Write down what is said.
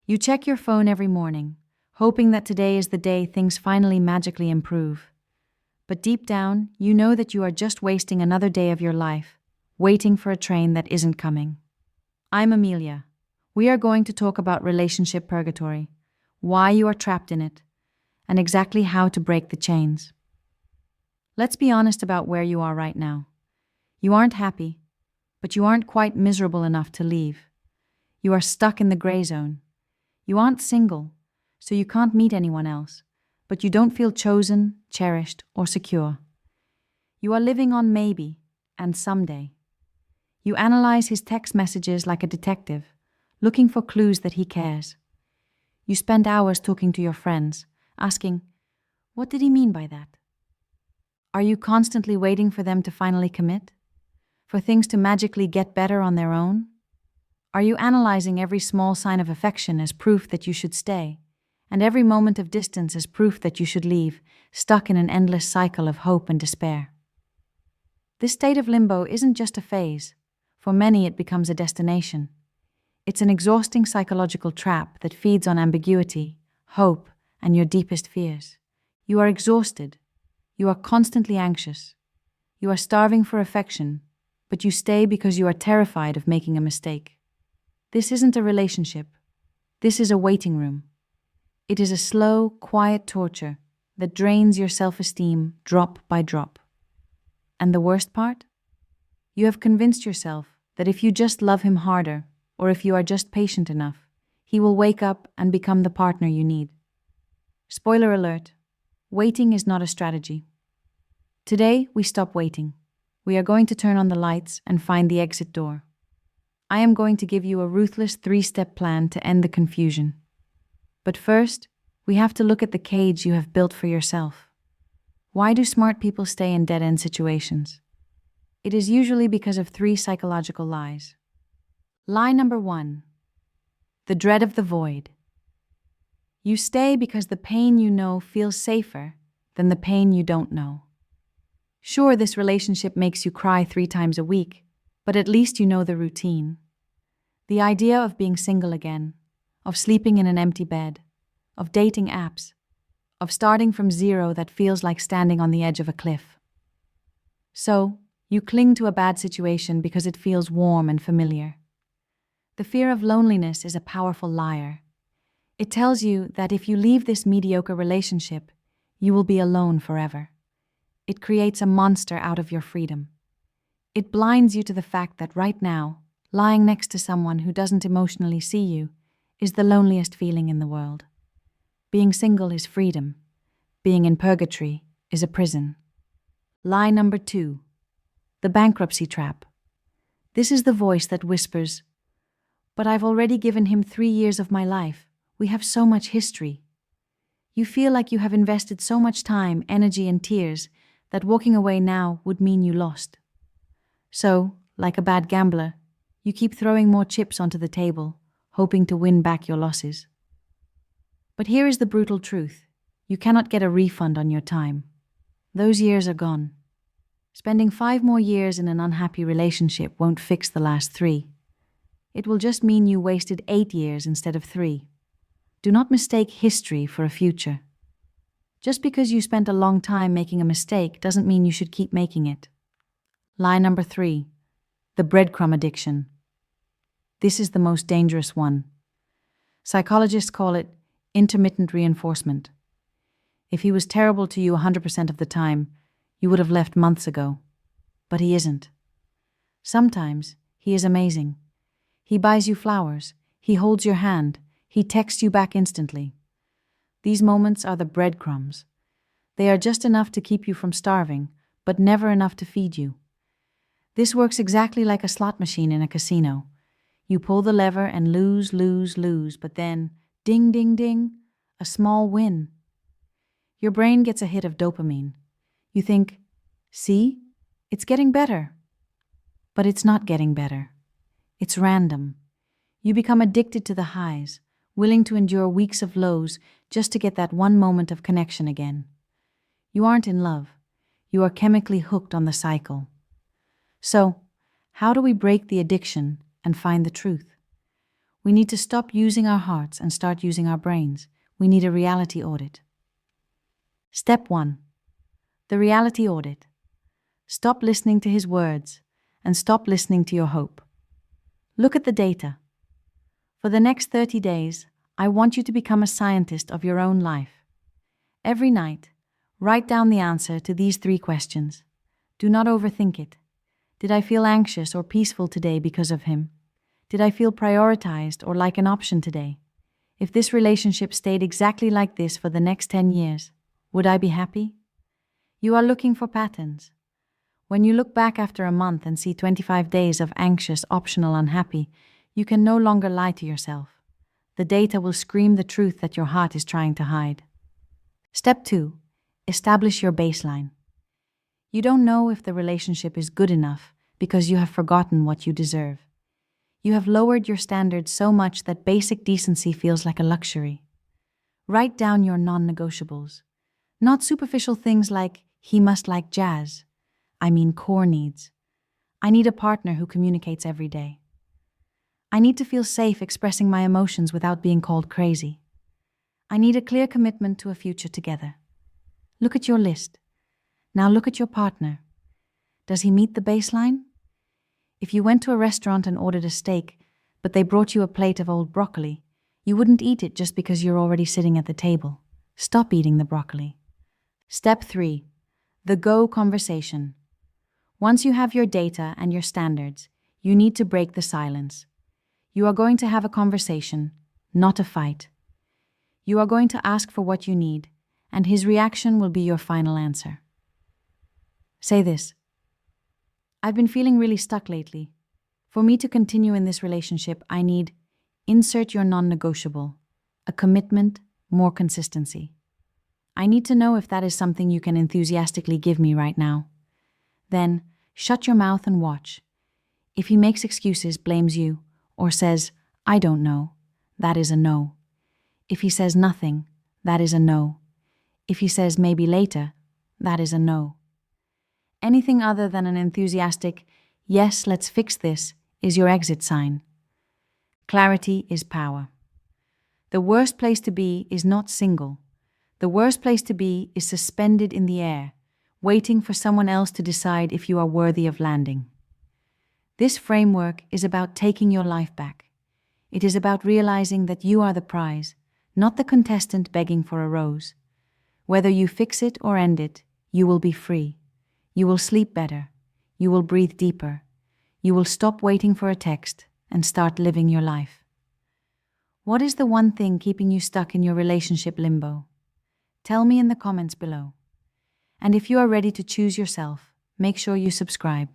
You check your phone every morning, hoping that today is the day things finally magically improve. But deep down, you know that you are just wasting another day of your life, waiting for a train that isn't coming. I'm Amelia. We are going to talk about relationship purgatory, why you are trapped in it, and exactly how to break the chains. Let's be honest about where you are right now. You aren't happy, but you aren't quite miserable enough to leave. You are stuck in the gray zone. You aren't single, so you can't meet anyone else, but you don't feel chosen, cherished, or secure. You are living on maybe and someday. You analyze his text messages like a detective, looking for clues that he cares. You spend hours talking to your friends, asking, what did he mean by that? Are you constantly waiting for them to finally commit? For things to magically get better on their own? Are you analyzing every small sign of affection as proof that you should stay, and every moment of distance as proof that you should leave, stuck in an endless cycle of hope and despair? This state of limbo isn't just a phase. For many, it becomes a destination. It's an exhausting psychological trap that feeds on ambiguity, hope, and your deepest fears. You are exhausted. You are constantly anxious. You are starving for affection, but you stay because you are terrified of making a mistake. This isn't a relationship. This is a waiting room. It is a slow, quiet torture that drains your self-esteem drop by drop. And the worst part? You have convinced yourself that if you just love him harder, or if you are just patient enough, he will wake up and become the partner you need. Spoiler alert, waiting is not a strategy. Today, we stop waiting. We are going to turn on the lights and find the exit door. I am going to give you a ruthless 3-step plan to end the confusion. But first, we have to look at the cage you have built for yourself. Why do smart people stay in dead-end situations? It is usually because of 3 psychological lies. Lie number 1. The dread of the void. You stay because the pain you know feels safer than the pain you don't know. Sure, this relationship makes you cry 3 times a week, but at least you know the routine. The idea of being single again, of sleeping in an empty bed, of dating apps, of starting from zero that feels like standing on the edge of a cliff. So, you cling to a bad situation because it feels warm and familiar. The fear of loneliness is a powerful liar. It tells you that if you leave this mediocre relationship, you will be alone forever. It creates a monster out of your freedom. It blinds you to the fact that right now, lying next to someone who doesn't emotionally see you is the loneliest feeling in the world. Being single is freedom. Being in purgatory is a prison. Lie number 2. The bankruptcy trap. This is the voice that whispers, "But I've already given him 3 years of my life. We have so much history." You feel like you have invested so much time, energy, and tears that walking away now would mean you lost. So, like a bad gambler, you keep throwing more chips onto the table, hoping to win back your losses. But here is the brutal truth. You cannot get a refund on your time. Those years are gone. Spending 5 more years in an unhappy relationship won't fix the last 3. It will just mean you wasted 8 years instead of 3. Do not mistake history for a future. Just because you spent a long time making a mistake doesn't mean you should keep making it. Lie number 3. The breadcrumb addiction. This is the most dangerous one. Psychologists call it intermittent reinforcement. If he was terrible to you 100% of the time, you would have left months ago. But he isn't. Sometimes he is amazing. He buys you flowers. He holds your hand. He texts you back instantly. These moments are the breadcrumbs. They are just enough to keep you from starving, but never enough to feed you. This works exactly like a slot machine in a casino. You pull the lever and lose, but then, ding, ding, ding, a small win. Your brain gets a hit of dopamine. You think, see, it's getting better. But it's not getting better. It's random. You become addicted to the highs, willing to endure weeks of lows just to get that one moment of connection again. You aren't in love. You are chemically hooked on the cycle. So, how do we break the addiction and find the truth? We need to stop using our hearts and start using our brains. We need a reality audit. Step 1. The reality audit. Stop listening to his words and stop listening to your hope. Look at the data. For the next 30 days, I want you to become a scientist of your own life. Every night, write down the answer to these 3 questions. Do not overthink it. Did I feel anxious or peaceful today because of him? Did I feel prioritized or like an option today? If this relationship stayed exactly like this for the next 10 years, would I be happy? You are looking for patterns. When you look back after a month and see 25 days of anxious, optional, unhappy, you can no longer lie to yourself. The data will scream the truth that your heart is trying to hide. Step 2. Establish your baseline. You don't know if the relationship is good enough because you have forgotten what you deserve. You have lowered your standards so much that basic decency feels like a luxury. Write down your non-negotiables. Not superficial things like, he must like jazz. I mean core needs. I need a partner who communicates every day. I need to feel safe expressing my emotions without being called crazy. I need a clear commitment to a future together. Look at your list. Now look at your partner. Does he meet the baseline? If you went to a restaurant and ordered a steak, but they brought you a plate of old broccoli, you wouldn't eat it just because you're already sitting at the table. Stop eating the broccoli. Step 3. The go conversation. Once you have your data and your standards, you need to break the silence. You are going to have a conversation, not a fight. You are going to ask for what you need, and his reaction will be your final answer. Say this: I've been feeling really stuck lately. For me to continue in this relationship, I need, insert your non-negotiable, a commitment, more consistency. I need to know if that is something you can enthusiastically give me right now. Then, shut your mouth and watch. If he makes excuses, blames you, or says, I don't know, that is a no. If he says nothing, that is a no. If he says maybe later, that is a no. Anything other than an enthusiastic, yes, let's fix this, is your exit sign. Clarity is power. The worst place to be is not single. The worst place to be is suspended in the air, waiting for someone else to decide if you are worthy of landing. This framework is about taking your life back. It is about realizing that you are the prize, not the contestant begging for a rose. Whether you fix it or end it, you will be free. You will sleep better. You will breathe deeper. You will stop waiting for a text and start living your life. What is the one thing keeping you stuck in your relationship limbo? Tell me in the comments below. And if you are ready to choose yourself, make sure you subscribe.